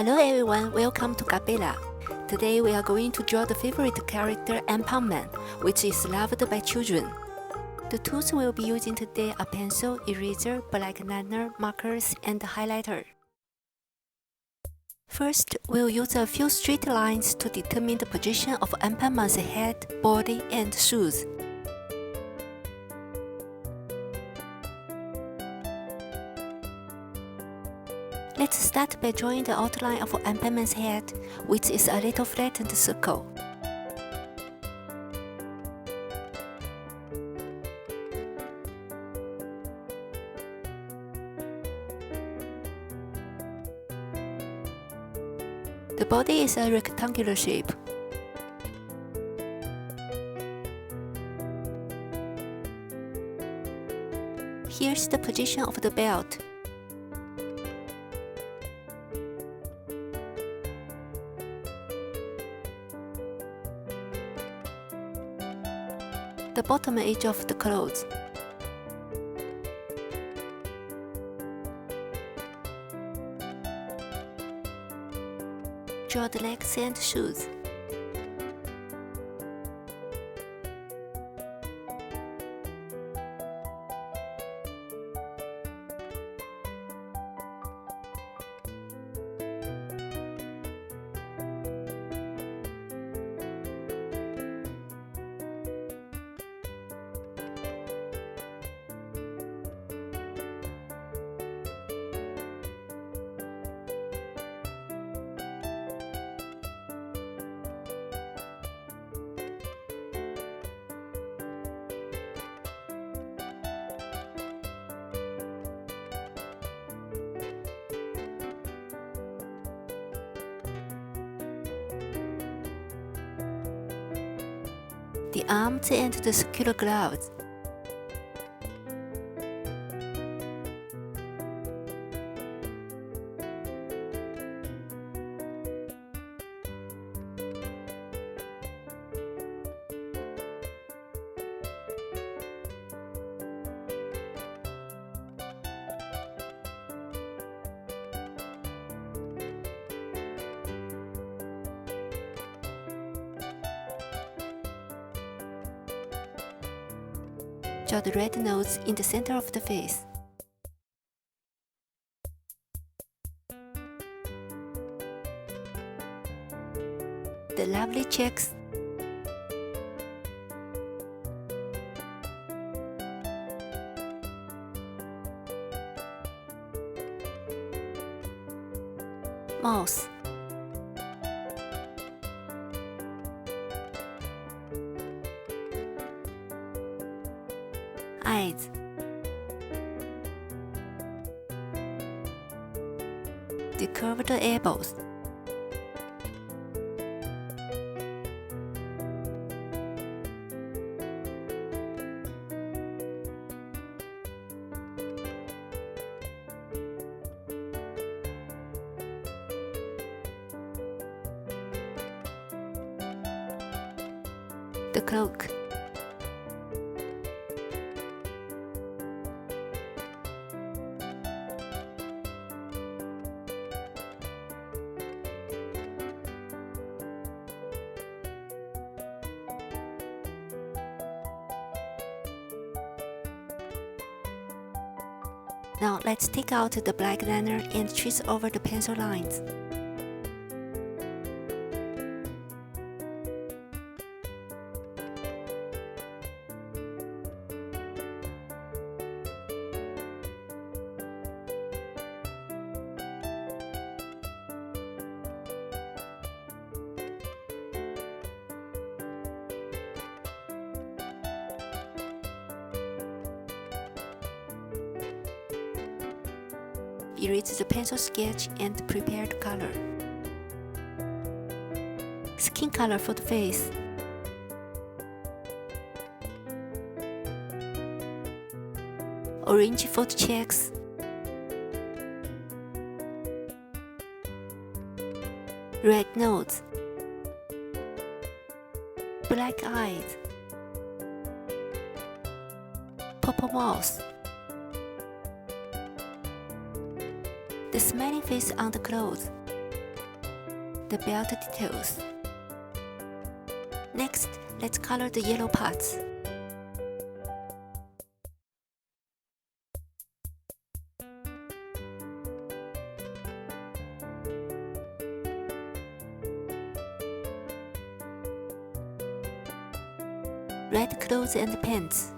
Hello everyone, welcome to Gabella. Today we are going to draw the favorite character Anpanman, which is loved by children. The tools we'll be using today are pencil, eraser, black liner, markers, and highlighter. First, we'll use a few straight lines to determine the position of Anpanman's head, body, and shoes. Let's start by drawing the outline of Anpanman's head, which is a little flattened circle. The body is a rectangular shape. Here's the position of the belt. The bottom edge of the clothes. Draw the legs and shoes. The arms and the circular gloves. Draw the red nose in the center of the face. The lovely checks. Mouth. Eyes. The curved elbows. The cloak. Now let's take out the black liner and trace over the pencil lines. Erase the pencil sketch and prepare the color. Skin color for the face. Orange for the checks. Red nose. Black eyes. Purple mouth. The smiling face on the clothes. the belt details. Next, let's color the yellow parts. Red clothes and pants.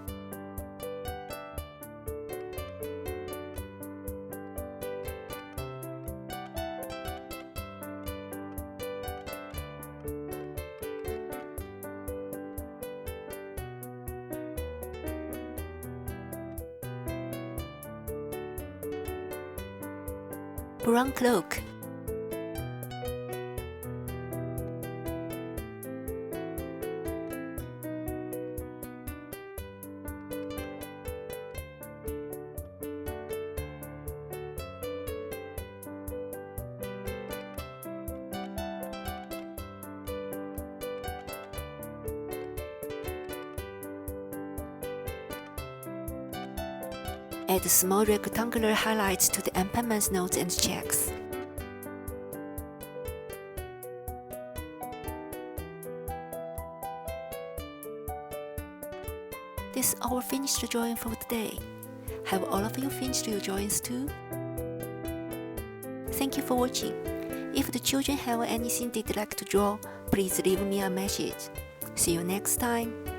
Brown cloak. Add small rectangular highlights to the Anpanman's notes and checks. This is our finished drawing for today. Have all of you finished your drawings too? Thank you for watching. If the children have anything they'd like to draw, please leave me a message. See you next time.